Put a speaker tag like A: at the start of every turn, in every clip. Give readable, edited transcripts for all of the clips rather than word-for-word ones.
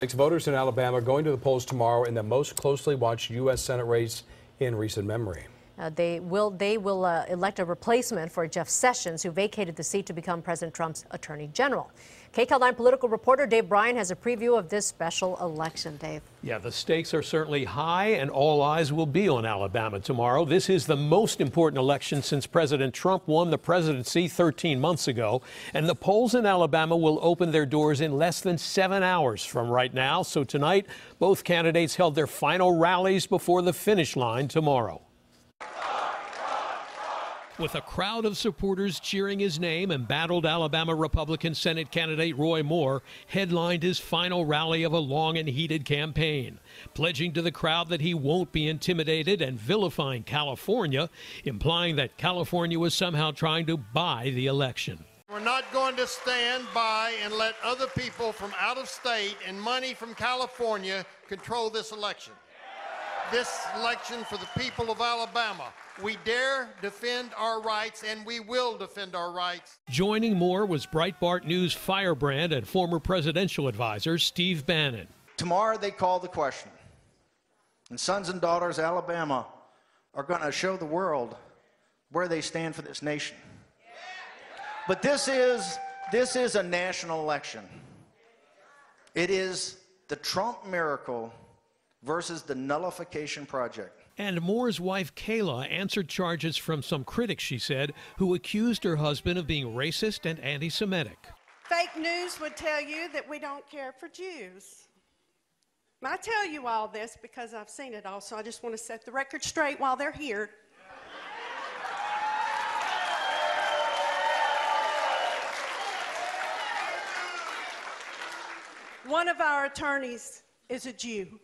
A: Voters in Alabama are going to the polls tomorrow in the most closely watched U.S. Senate race in recent memory.
B: They will elect a replacement for Jeff Sessions, who vacated the seat to become President Trump's attorney general. KCAL 9 political reporter Bryan has a preview of this special election. Dave.
C: Yeah, the stakes are certainly high, and all eyes will be on Alabama tomorrow. This is the most important election since President Trump won the presidency 13 months ago. And the polls in Alabama will open their doors in less than 7 hours from right now. So tonight, both candidates held their final rallies before the finish line tomorrow. With a crowd of supporters cheering his name, embattled Alabama Republican Senate candidate Roy Moore headlined his final rally of a long and heated campaign, pledging to the crowd that he won't be intimidated and vilifying California, implying that California was somehow trying to buy the election.
D: We're not going to stand by and let other people from out of state and money from California control this election. This election for the people of Alabama. We dare defend our rights, and we will defend our rights.
C: Joining Moore was Breitbart News firebrand and former presidential advisor Steve Bannon.
E: Tomorrow they call the question, and sons and daughters of Alabama are going to show the world where they stand for this nation. But this is a national election. It is the Trump miracle versus the nullification project.
C: And Moore's wife, Kayla, answered charges from some critics, she said, who accused her husband of being racist and anti-Semitic.
F: Fake news would tell you that we don't care for Jews. And I tell you all this because I've seen it all, so I just want to set the record straight while they're here. One of our attorneys is a Jew.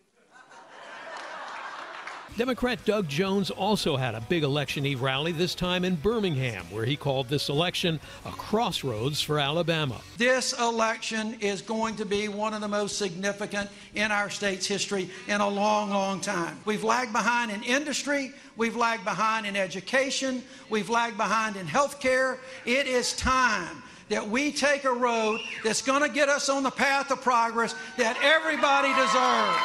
C: Democrat Doug Jones also had a big Election Eve rally, this time in Birmingham, where he called this election a crossroads for Alabama.
G: This election is going to be one of the most significant in our state's history in a long, long time. We've lagged behind in industry, we've lagged behind in education, we've lagged behind in health care. It is time that we take a road that's going to get us on the path of progress that everybody deserves.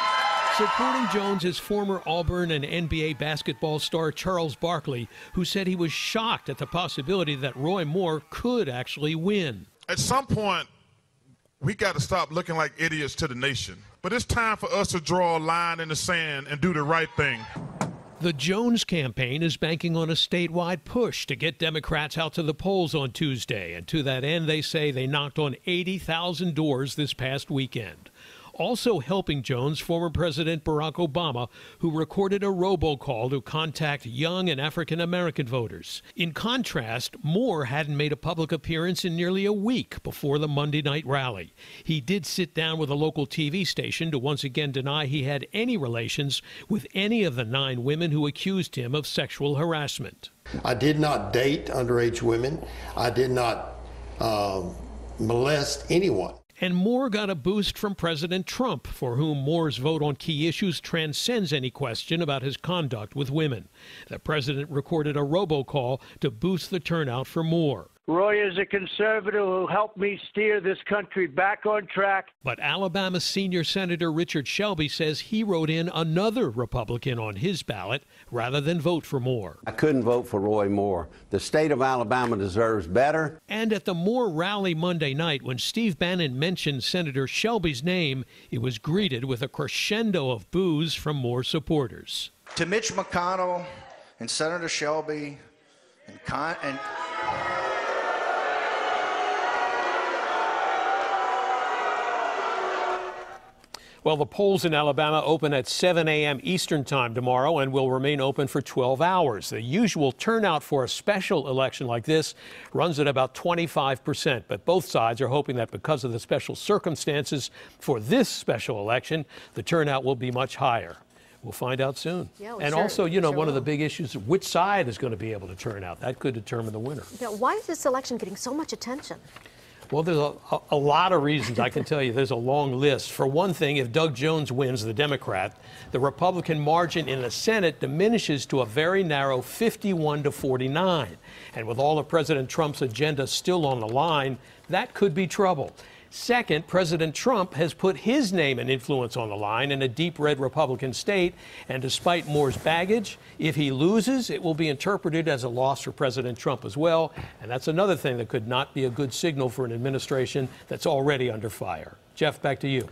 C: Supporting Jones is former Auburn and NBA basketball star Charles Barkley, who said he was shocked at the possibility that Roy Moore could actually win.
H: At some point, we got to stop looking like idiots to the nation. But it's time for us to draw a line in the sand and do the right thing.
C: The Jones campaign is banking on a statewide push to get Democrats out to the polls on Tuesday. And to that end, they say they knocked on 80,000 doors this past weekend. Also helping Jones, former President Barack Obama, who recorded a robocall to contact young and African-American voters. In contrast, Moore hadn't made a public appearance in nearly a week before the Monday night rally. He did sit down with a local TV station to once again deny he had any relations with any of the 9 women who accused him of sexual harassment.
I: I did not date underage women. I did not molest anyone.
C: And Moore got a boost from President Trump, for whom Moore's vote on key issues transcends any question about his conduct with women. The president recorded a robocall to boost the turnout for Moore.
J: Roy is a conservative who helped me steer this country back on track.
C: But Alabama senior Senator Richard Shelby says he wrote in another Republican on his ballot rather than vote for Moore.
K: I couldn't vote for Roy Moore. The state of Alabama deserves better.
C: And at the Moore rally Monday night, when Steve Bannon mentioned Senator Shelby's name, it was greeted with a crescendo of boos from Moore supporters.
E: To Mitch McConnell and Senator Shelby and
C: Well, the polls in Alabama open at 7 a.m. Eastern Time tomorrow and will remain open for 12 hours. The usual turnout for a special election like this runs at about 25%, but both sides are hoping that because of the special circumstances for this special election, the turnout will be much higher. We'll find out soon.
B: Yeah,
C: and also, you know, one of the big issues, which side is going to be able to turn out? That could determine the winner.
B: Now, why is this election getting so much attention?
C: Well, there's a lot of reasons. I can tell you there's a long list. For one thing, if Doug Jones wins, the Democrat, the Republican margin in the Senate diminishes to a very narrow 51-49. And with all of President Trump's agenda still on the line, that could be trouble. Second, President Trump has put his name and influence on the line in a deep red Republican state. And despite Moore's baggage, if he loses, it will be interpreted as a loss for President Trump as well. And that's another thing that could not be a good signal for an administration that's already under fire. Jeff, back to you.